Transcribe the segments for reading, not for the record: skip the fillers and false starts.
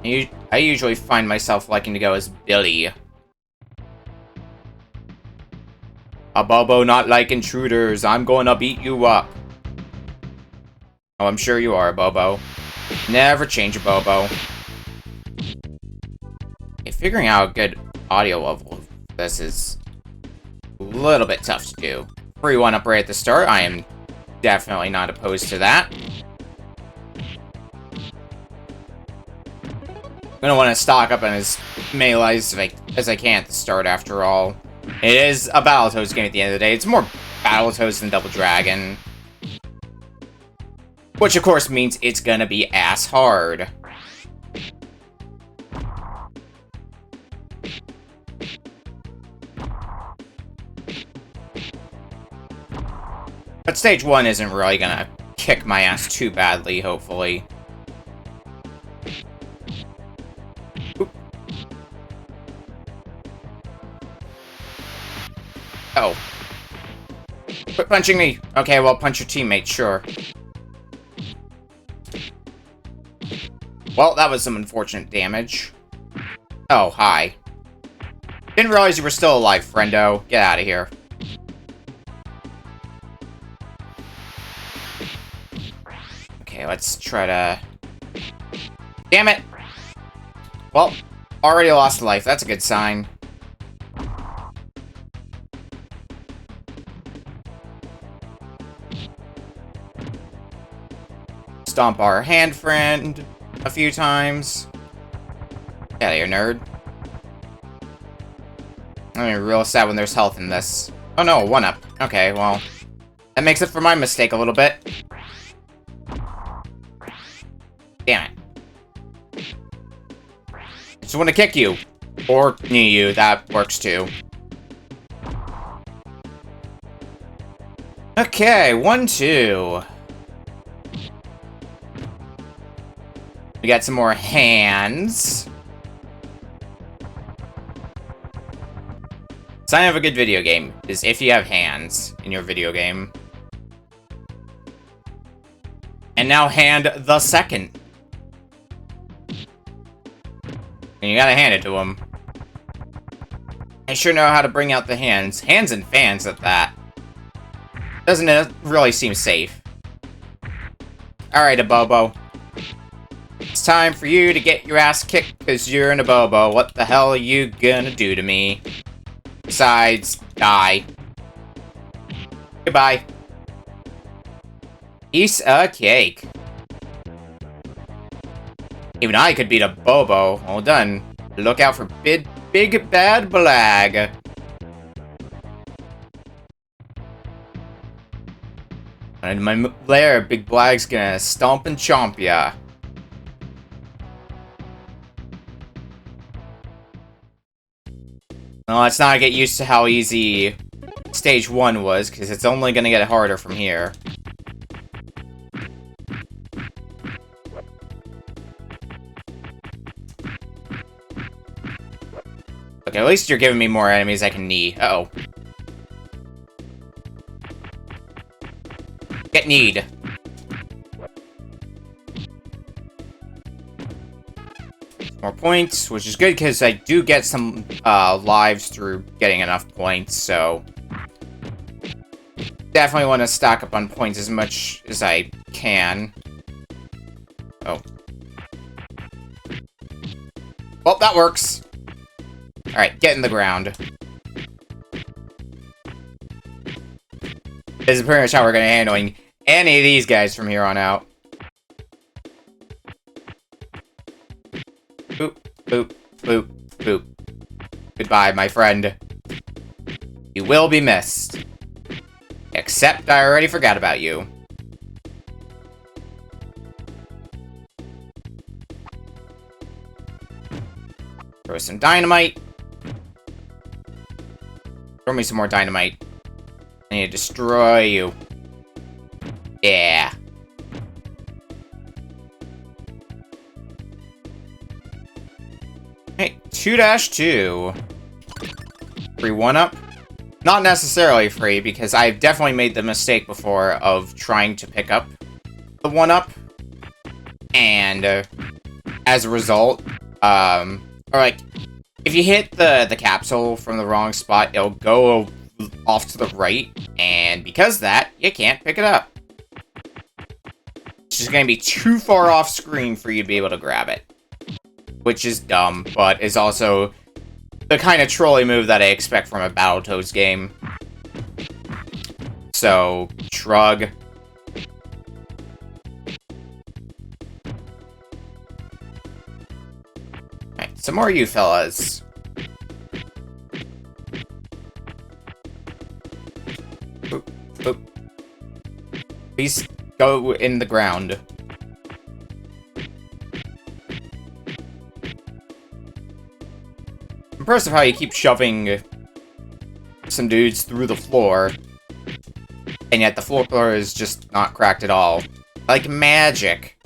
I usually find myself liking to go as Billy. A Bobo not like intruders. I'm gonna beat you up. Oh, I'm sure you are, Bobo. Never change a Bobo. Okay, figuring out a good audio level of this is a little bit tough to do. Free one-up right at the start. I am definitely not opposed to that. I'm gonna want to stock up on as many lives as I can at the start, after all. It is a Battletoads game at the end of the day. It's more Battletoads than Double Dragon. Which, of course, means it's gonna be ass hard. But stage 1 isn't really gonna kick my ass too badly, hopefully. Oop. Oh. Quit punching me! Okay, well, punch your teammate, sure. Well, that was some unfortunate damage. Oh, hi. Didn't realize you were still alive, friendo. Get out of here. Okay, let's try to... Damn it! Well, already lost a life. That's a good sign. Stomp our hand friend a few times. Get out of here, nerd. I'm real sad when there's health in this. Oh no, 1-up. Okay, well, that makes it for my mistake a little bit. Damn it. I just want to kick you. Or knee you, that works too. Okay, 1-2. We got some more hands. Sign of a good video game is if you have hands in your video game. And now hand the second. And you gotta hand it to him. I sure know how to bring out the hands. Hands and fans at that. Doesn't it really seem safe? Alright, a Bobo. It's time for you to get your ass kicked because you're in a Bobo. What the hell are you gonna do to me? Besides, die. Goodbye. Piece of cake. Even I could beat a Bobo. Well done. Look out for big bad Blag. And in my lair, Big Blag's gonna stomp and chomp ya. Well, let's not get used to how easy stage 1 was, because it's only gonna get harder from here. Okay, at least you're giving me more enemies I can knee. Uh-oh. Get kneed. More points, which is good because I do get some lives through getting enough points, so definitely want to stock up on points as much as I can. Oh. Well, that works. Alright, get in the ground. This is pretty much how we're going to handling any of these guys from here on out. Boop, boop, boop, boop. Goodbye, my friend. You will be missed. Except I already forgot about you. Throw some dynamite. Throw me some more dynamite. I need to destroy you. Yeah. Hey, 2-2. Free 1-up? Not necessarily free, because I've definitely made the mistake before of trying to pick up the 1-up. And as a result, Or like, if you hit the capsule from the wrong spot, it'll go off to the right, and because of that, you can't pick it up. It's just gonna be too far off screen for you to be able to grab it. Which is dumb, but is also the kind of trolley move that I expect from a Battletoads game. So, shrug. Alright, some more you fellas. Boop, boop. Please go in the ground. Impressive how you keep shoving some dudes through the floor, and yet the floor is just not cracked at all. Like magic.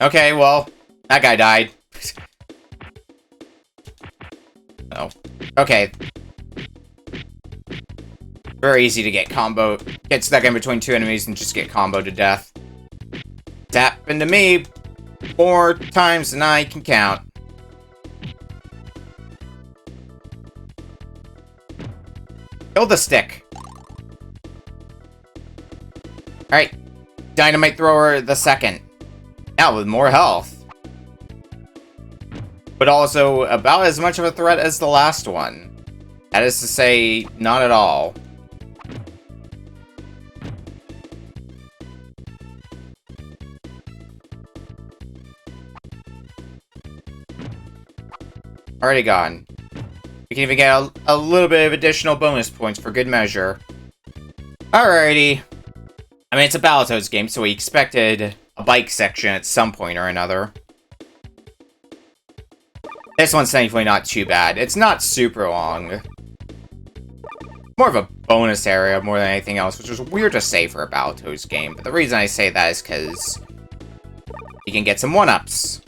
Okay, well, that guy died. Oh. Okay. Very easy to get stuck in between two enemies and just get comboed to death. It's happened to me more times than I can count. Kill the stick. Alright. Dynamite Thrower the second. Now with more health. But also about as much of a threat as the last one. That is to say, not at all. Already gone. We can even get a little bit of additional bonus points for good measure. Alrighty. I mean, it's a Battletoads game, so we expected a bike section at some point or another. This one's thankfully not too bad. It's not super long. More of a bonus area more than anything else, which is weird to say for a Battletoads game. But the reason I say that is because you can get some one-ups.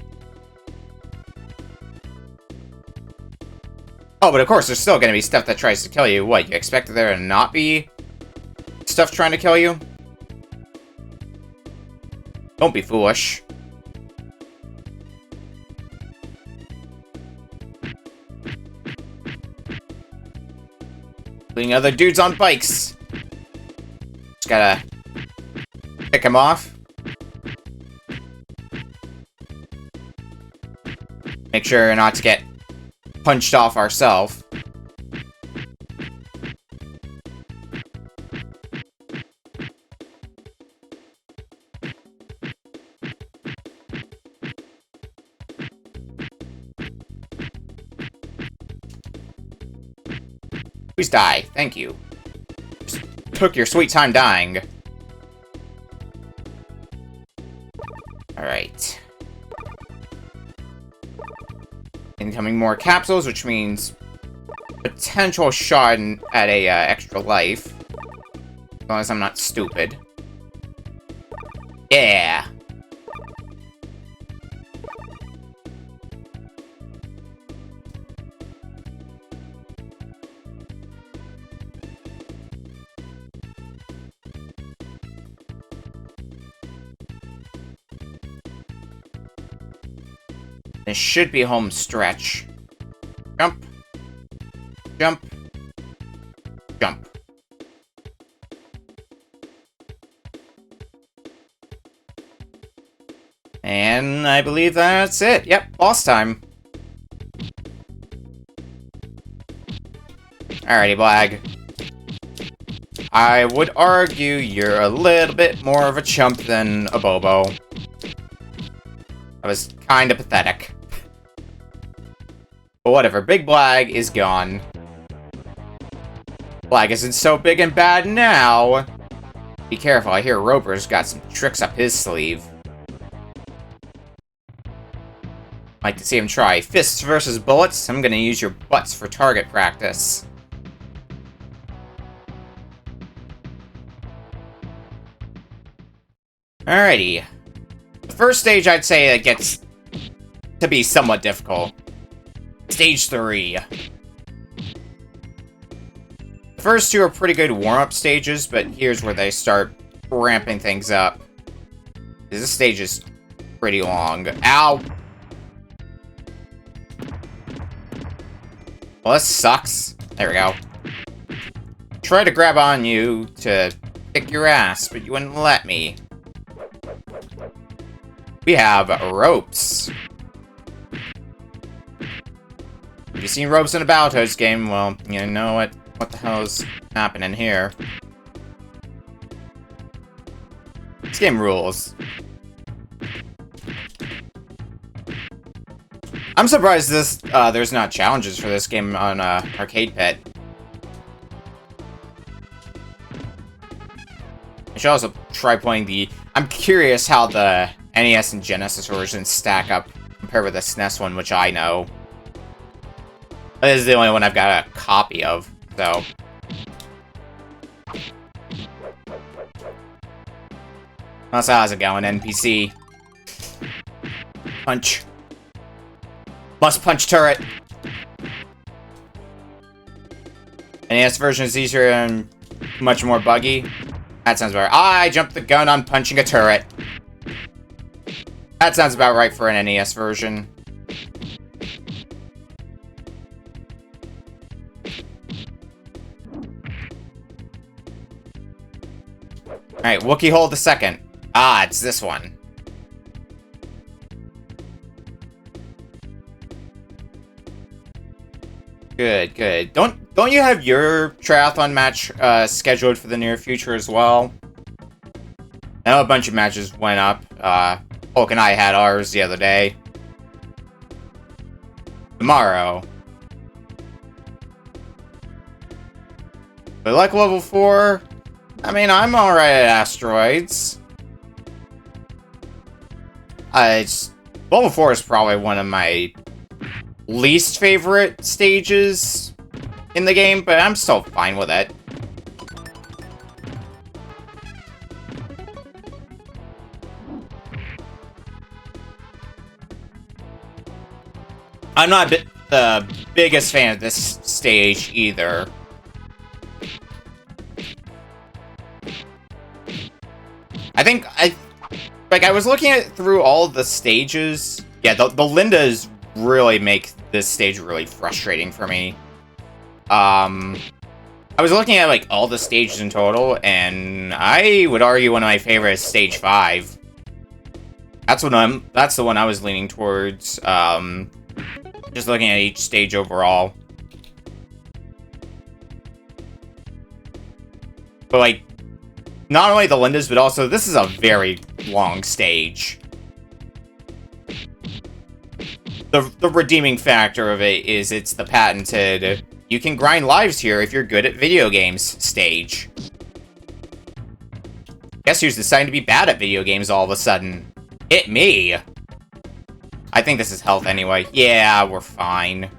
Oh, but of course, there's still going to be stuff that tries to kill you. What, you expect there to not be stuff trying to kill you? Don't be foolish. Including other dudes on bikes. Just gotta pick them off. Make sure not to get punched off ourselves. Please die. Thank you. Just took your sweet time dying. Alright. Incoming more capsules, which means potential shot at a extra life. As long as I'm not stupid. Yeah. This should be home stretch. Jump. Jump. Jump. And I believe that's it. Yep, boss time. Alrighty, Blag. I would argue you're a little bit more of a chump than a Bobo. That was kinda pathetic. But whatever, Big Blag is gone. Blag isn't so big and bad now. Be careful, I hear Roper's got some tricks up his sleeve. Like to see him try fists versus bullets? I'm gonna use your butts for target practice. Alrighty. The first stage I'd say it gets to be somewhat difficult. Stage 3. first two are pretty good warm-up stages, but here's where they start ramping things up. This stage is pretty long. Ow! Well, this sucks. There we go. Tried to grab on you to kick your ass, but you wouldn't let me. We have ropes. Have you seen ropes in a Battletoads game? Well, you know what the hell is happening here. This game rules. I'm surprised there's not challenges for this game on Arcade Pit. I should also try playing the... I'm curious how the NES and Genesis versions stack up compared with the SNES one, which I know. This is the only one I've got a copy of, so... So how's it going, NPC? Punch. Must punch turret. NES version is easier and much more buggy. That sounds better. I jumped the gun on punching a turret. That sounds about right for an NES version. Alright, Wookiee hold the second. Ah, it's this one. Good, good. Don't you have your triathlon match scheduled for the near future as well? I know a bunch of matches went up. Hulk and I had ours the other day. Tomorrow. But like level 4, I mean, I'm alright at asteroids. Level 4 is probably one of my least favorite stages in the game, but I'm still fine with it. I'm not the biggest fan of this stage either. I was looking at through all the stages. Yeah, the Lindas really make this stage really frustrating for me. I was looking at like all the stages in total, and I would argue one of my favorites is stage 5. That's the one I was leaning towards. Just looking at each stage overall. But like, not only the Lindas, but also this is a very long stage. The redeeming factor of it is it's the patented, you can grind lives here if you're good at video games stage. Guess who's deciding to be bad at video games all of a sudden? It me! I think this is health anyway. Yeah, we're fine.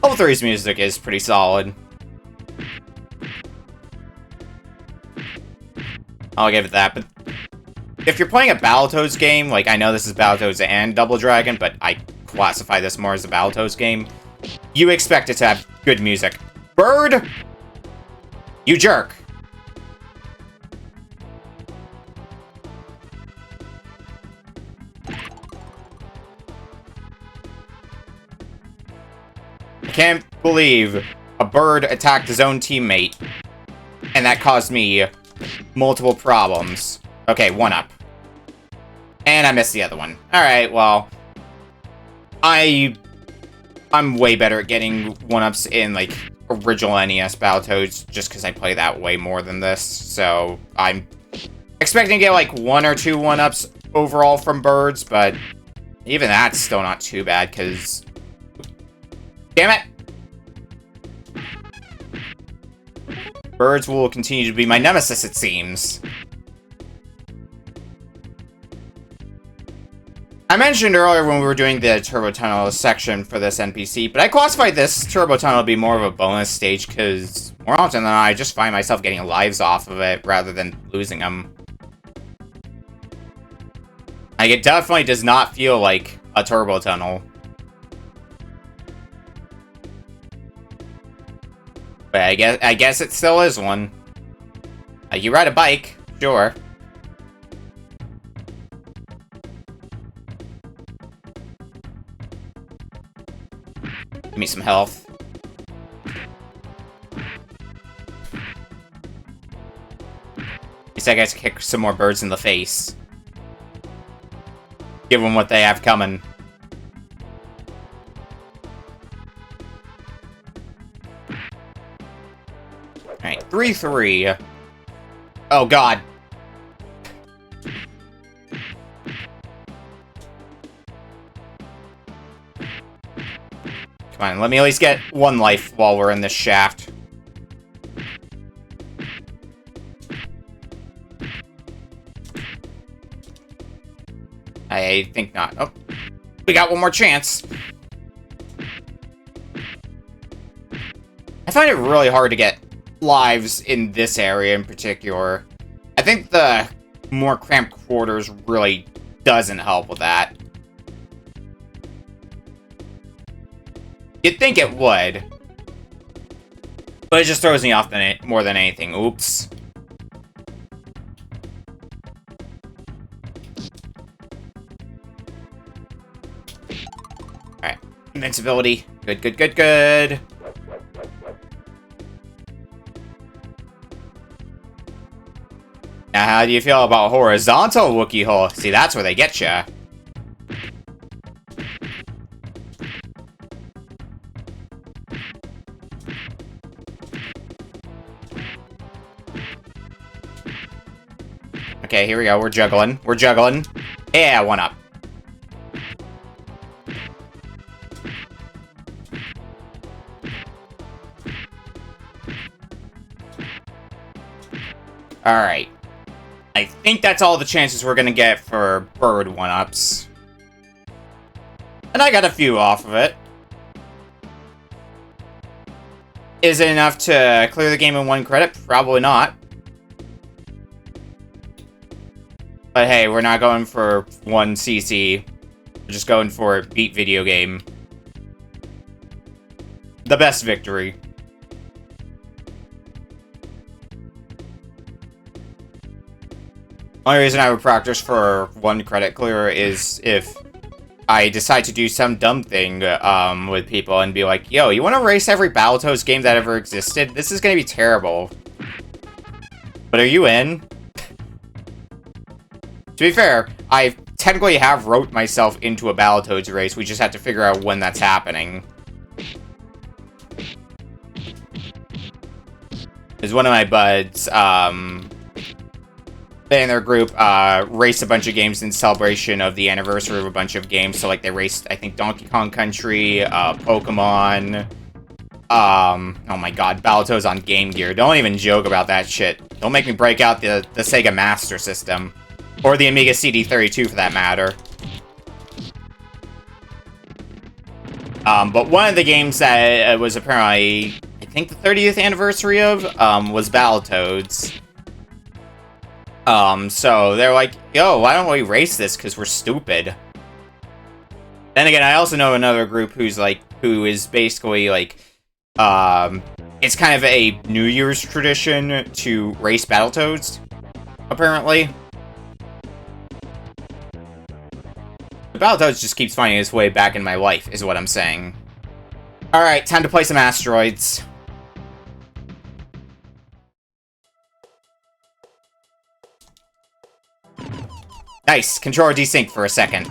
Level 3's music is pretty solid. I'll give it that, but if you're playing a Battletoads game, like I know this is Battletoads and Double Dragon, but I classify this more as a Battletoads game, you expect it to have good music. Bird! You jerk! I can't believe a bird attacked his own teammate, and that caused me multiple problems. Okay, 1-up. And I missed the other one. Alright, well, I'm way better at getting 1-ups in, like, original NES Battletoads, just because I play that way more than this, so I'm expecting to get, like, 1 or 2 1-ups overall from birds, but even that's still not too bad, because... Damn it! Birds will continue to be my nemesis, it seems. I mentioned earlier when we were doing the Turbo Tunnel section for this NPC, but I classified this Turbo Tunnel to be more of a bonus stage, because more often than not, I just find myself getting lives off of it, rather than losing them. Like, it definitely does not feel like a turbo tunnel. But I guess it still is one. You ride a bike, sure. Give me some health. At least I guess kick some more birds in the face. Give them what they have coming. Alright, 3-3. Oh, God. Come on, let me at least get one life while we're in this shaft. I think not. Oh, we got one more chance. I find it really hard to get lives in this area in particular. I think the more cramped quarters really doesn't help with that. You'd think it would. But it just throws me off more than anything. Oops. Alright. Invincibility. Good, good, good, good. Now, how do you feel about horizontal Wookiee hole? See, that's where they get ya. Okay, here we go. We're juggling. We're juggling. Yeah, one up. Alright. I think that's all the chances we're gonna get for bird one-ups. And I got a few off of it. Is it enough to clear the game in 1 credit? Probably not. But hey, we're not going for 1 CC. We're just going for beat video game. The best victory. Only reason I would practice for 1 credit clear is if I decide to do some dumb thing with people and be like, yo, you want to race every Battletoads game that ever existed? This is going to be terrible. But are you in? To be fair, I technically have wrote myself into a Battletoads race. We just have to figure out when that's happening. There's one of my buds, they and their group raced a bunch of games in celebration of the anniversary of a bunch of games. So, like, they raced, I think, Donkey Kong Country, Pokemon, oh my god, Battletoads on Game Gear. Don't even joke about that shit. Don't make me break out the Sega Master System. Or the Amiga CD32, for that matter. But one of the games that was apparently, I think, the 30th anniversary of, was Battletoads. So they're like, yo, why don't we race this? Because we're stupid. Then again, I also know another group who is basically, like, it's kind of a New Year's tradition to race Battletoads, apparently. Battletoads just keeps finding its way back in my life, is what I'm saying. Alright, time to play some asteroids. Nice, controller desync for a second.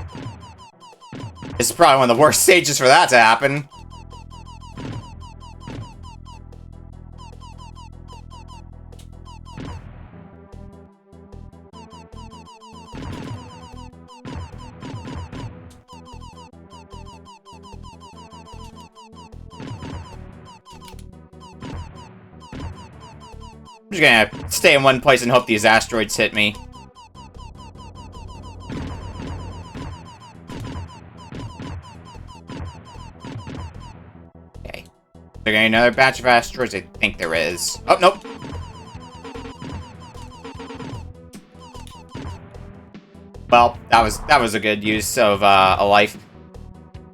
This is probably one of the worst stages for that to happen. I'm just gonna stay in one place and hope these asteroids hit me. Okay. Is there gonna be another batch of asteroids? I think there is. Oh, nope. Well, that was a good use of a life.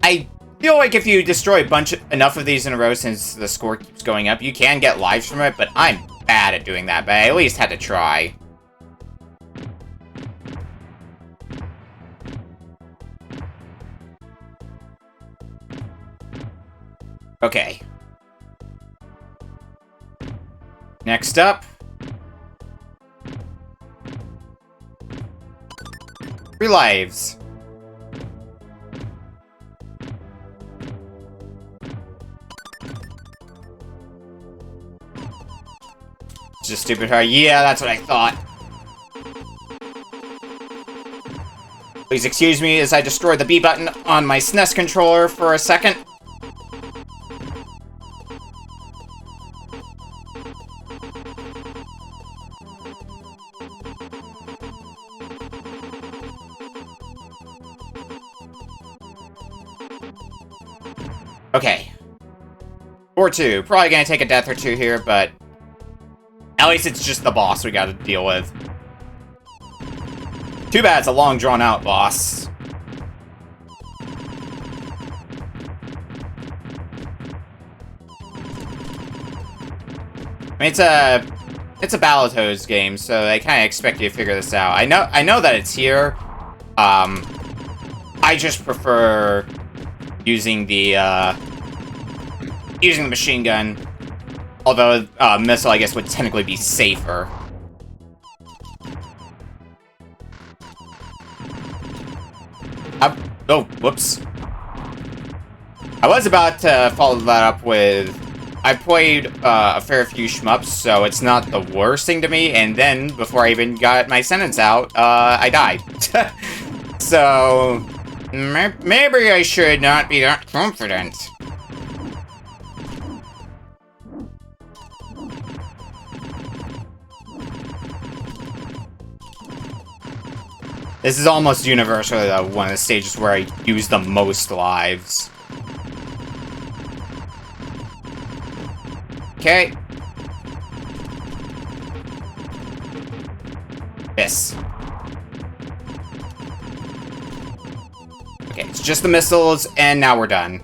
I feel like if you destroy enough of these in a row, since the score keeps going up, you can get lives from it, but I'm bad at doing that, but I at least had to try. Okay. Next up. 3 lives. Just stupid hard. Yeah, that's what I thought. Please excuse me as I destroy the B button on my SNES controller for a second. Okay. 4-2. Probably gonna take a death or two here, but at least it's just the boss we gotta deal with. Too bad it's a long, drawn-out boss. I mean, it's a Battletoads game, so they kind of expect you to figure this out. I know that it's here. I just prefer using the machine gun. Although missile, I guess, would technically be safer. Oh, whoops. I was about to follow that up with... I played a fair few shmups, so it's not the worst thing to me, and then, before I even got my sentence out, I died. So... maybe I should not be that confident. This is almost universally one of the stages where I use the most lives. Okay. This. Okay, it's just the missiles, and now we're done.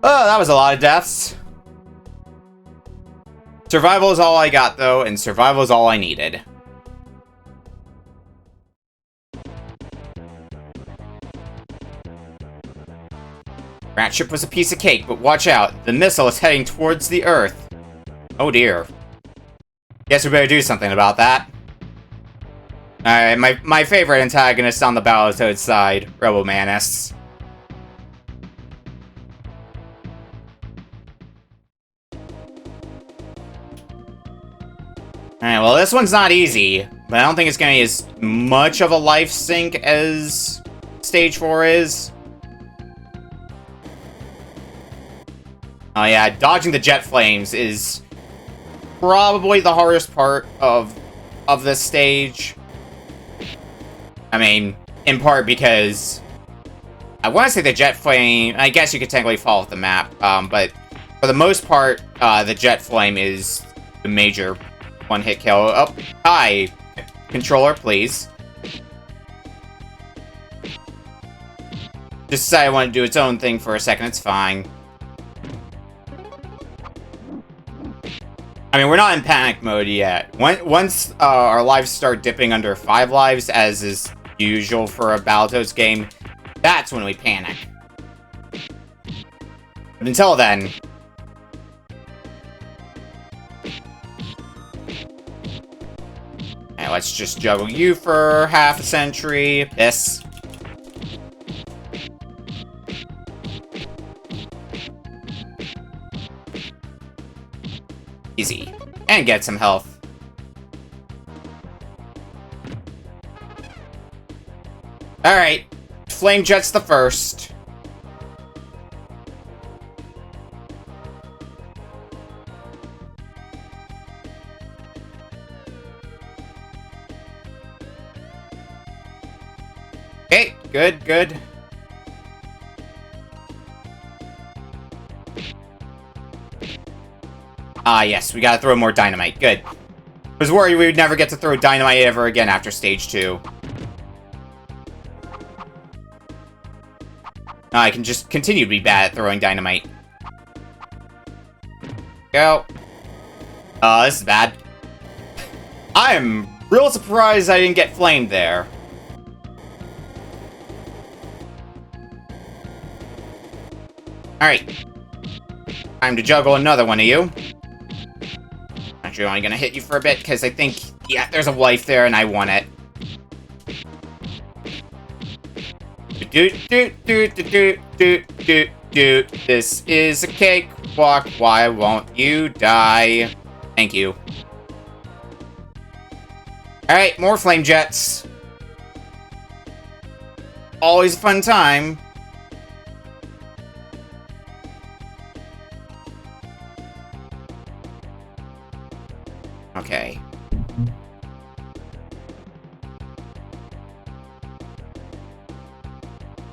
Oh, that was a lot of deaths. Survival is all I got, though, and survival is all I needed. Rat ship was a piece of cake, but watch out. The missile is heading towards the Earth. Oh dear. Guess we better do something about that. Alright, my favorite antagonist on the Battletoads side, Robo-Manists. Alright, well this one's not easy, but I don't think it's gonna be as much of a life sink as Stage 4 is. Oh yeah, dodging the jet flames is probably the hardest part of this stage. I mean, in part because I want to say the jet flame, I guess you could technically follow the map, but for the most part, the jet flame is the major one-hit kill. Oh, hi, controller, please. Just decided I want to do its own thing for a second, it's fine. I mean, we're not in panic mode yet. Once our lives start dipping under 5 lives, as is usual for a Battletoads game, that's when we panic. But until then... Alright, let's just juggle you for half a century. This. Easy. And get some health. Alright. Flame Jet's the first. Okay, good, good. Ah, yes, we gotta throw more dynamite. Good. I was worried we would never get to throw dynamite ever again after Stage 2. I can just continue to be bad at throwing dynamite. Go. This is bad. I am real surprised I didn't get flamed there. Alright. Time to juggle another one of you. Actually, I'm only gonna hit you for a bit, because I think, yeah, there's a wife there, and I want it. This is a cakewalk. Why won't you die? Thank you. Alright, more flame jets. Always a fun time. Okay.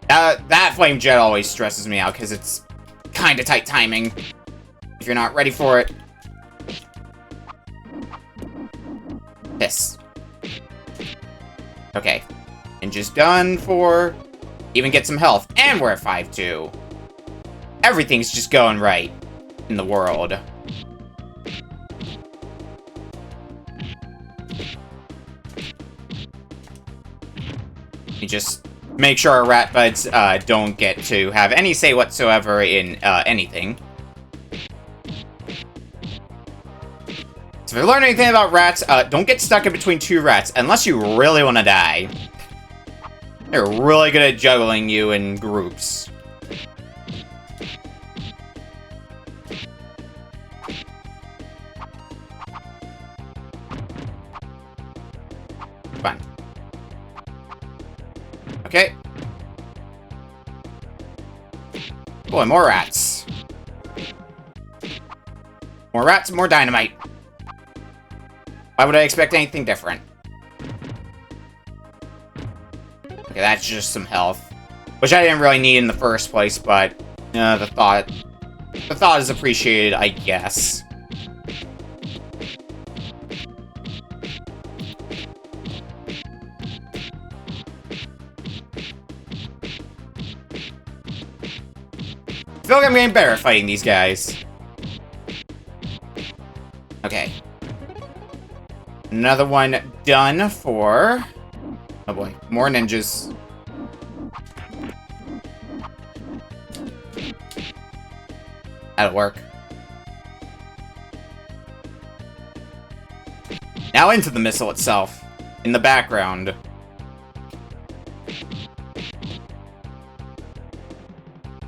That flame jet always stresses me out because it's kind of tight timing if you're not ready for it. Piss. Okay. And just done for... Even get some health. And we're at 5-2. Everything's just going right in the world. You just make sure our rat buds don't get to have any say whatsoever in anything. So if you learn anything about rats, don't get stuck in between two rats unless you really want to die. They're really good at juggling you in groups. Fine. Okay. Boy, more rats. More rats, more dynamite. Why would I expect anything different? Okay, that's just some health. Which I didn't really need in the first place, but the thought is appreciated, I guess. I feel like I'm getting better at fighting these guys. Okay. Another one done for... Oh boy, more ninjas. That'll work. Now into the missile itself, in the background.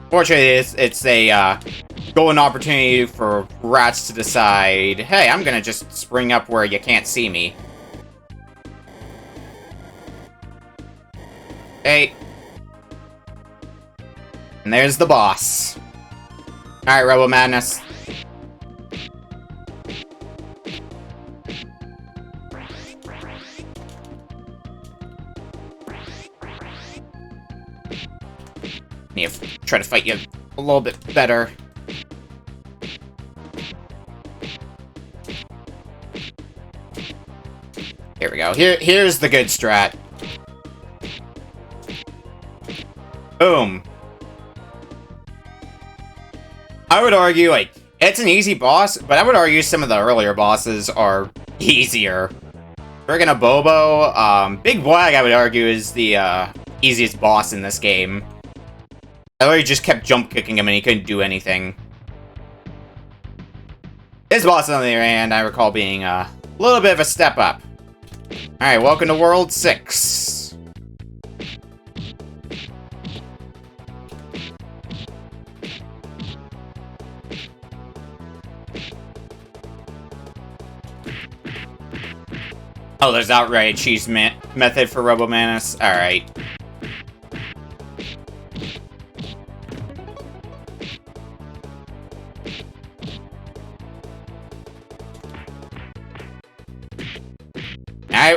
Fortunately, it's a golden opportunity for rats to decide, hey, I'm gonna just spring up where you can't see me. Hey. And there's the boss. Alright, Rebel Madness. Need to try to fight you a little bit better. Here we go. Here's the good strat. Boom. I would argue, like, it's an easy boss, but I would argue some of the earlier bosses are easier. Friggin' a Bobo, Big Wag, I would argue, is the, easiest boss in this game. I literally just kept jump kicking him and he couldn't do anything. This boss, on the other hand, I recall being a little bit of a step up. Alright, welcome to World 6. Oh, there's outright cheese method for Robo Manus. Alright.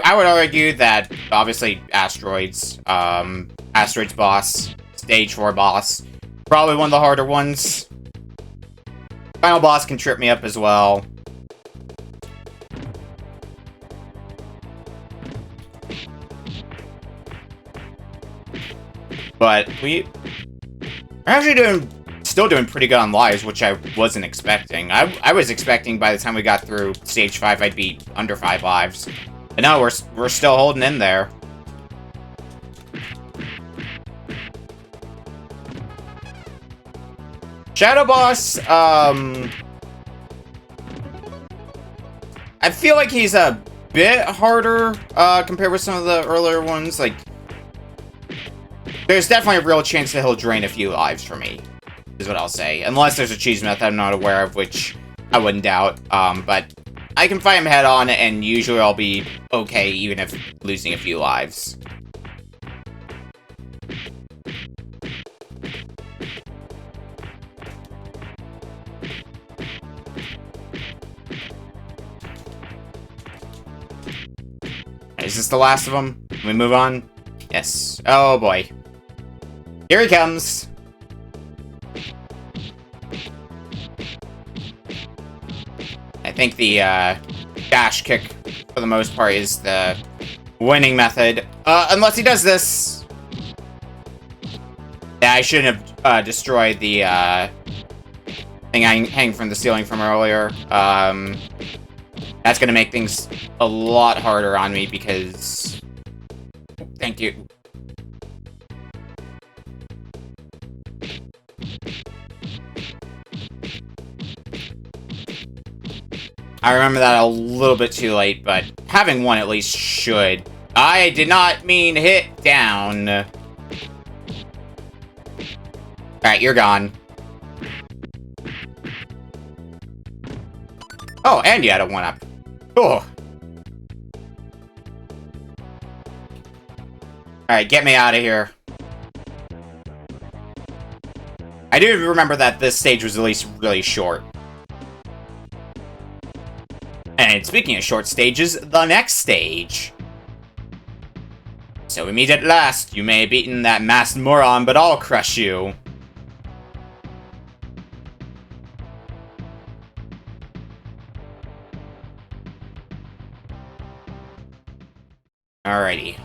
I would argue that, obviously, Asteroids boss, Stage 4 boss, probably one of the harder ones. Final boss can trip me up as well. But I'm actually still doing pretty good on lives, which I wasn't expecting. I was expecting by the time we got through stage 5, I'd be under 5 lives. But no, we're still holding in there. Shadow Boss, I feel like he's a bit harder, compared with some of the earlier ones. Like, there's definitely a real chance that he'll drain a few lives for me, is what I'll say. Unless there's a cheese method I'm not aware of, which I wouldn't doubt. But I can fight him head on, and usually I'll be okay, even if losing a few lives. Is this the last of them? Can we move on? Yes. Oh boy. Here he comes. I think the dash kick, for the most part, is the winning method. Unless he does this. Yeah, I shouldn't have destroyed the thing hanging from the ceiling from earlier. That's gonna make things a lot harder on me because... Thank you. I remember that a little bit too late, but having one at least should. I did not mean hit down. Alright, you're gone. Oh, and you had a 1-up. Cool. Alright, get me out of here. I do remember that this stage was at least really short. And speaking of short stages, the next stage. So we meet at last. You may have beaten that masked moron, but I'll crush you. Alrighty.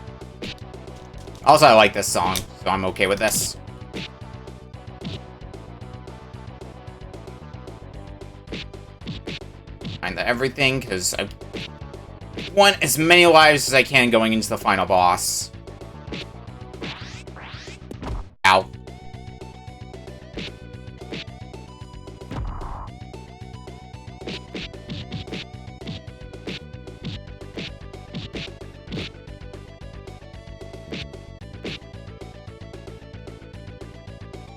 Also, I like this song, so I'm okay with this. Find everything, because I want as many lives as I can going into the final boss. Ow.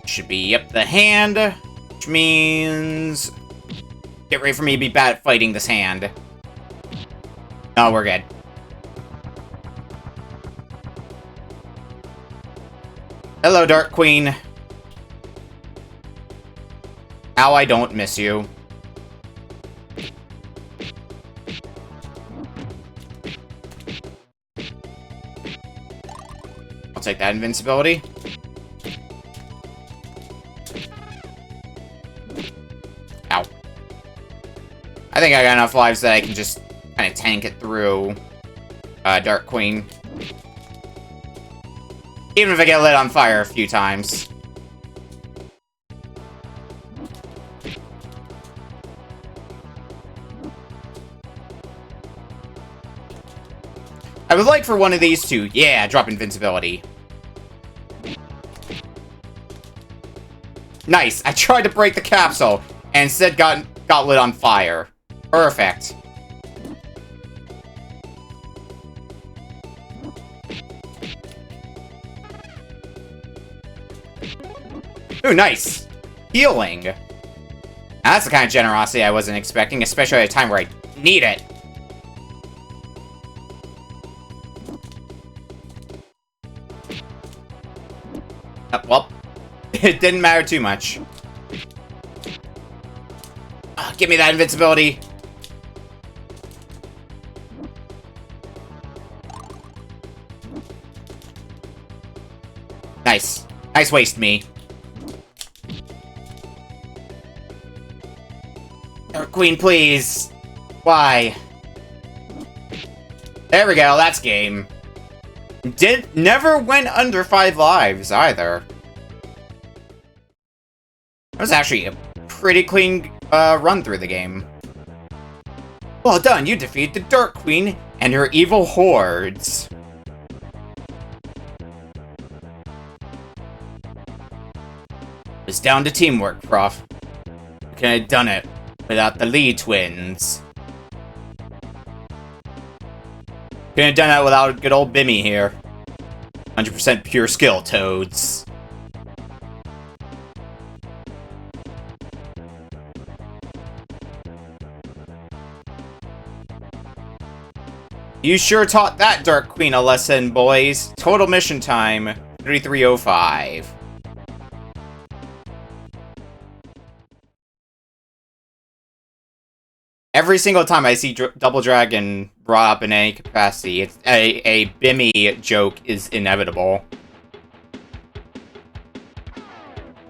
Should be up the hand, which means get ready for me to be bad at fighting this hand. No, we're good. Hello, Dark Queen. How I don't miss you. I'll take that invincibility. Ow. I think I got enough lives that I can just kind of tank it through Dark Queen. Even if I get lit on fire a few times. I would like for one of these to, yeah, drop invincibility. Nice. I tried to break the capsule, and instead got lit on fire. Perfect. Ooh, nice. Healing. Now, that's the kind of generosity I wasn't expecting, especially at a time where I need it. Well, it didn't matter too much. Give me that invincibility. Nice. Nice waste, me. Queen, please. Why? There we go, that's game. Never went under 5 lives, either. That was actually a pretty clean run through the game. Well done, you defeated the Dark Queen and her evil hordes. It's down to teamwork, Prof. We couldn't have done it without the Lee twins. Couldn't have done that without good old Bimmy here. 100% pure skill, Toads. You sure taught that Dark Queen a lesson, boys. Total mission time, 3305. Every single time I see Double Dragon brought up in any capacity, it's a Bimmy joke is inevitable.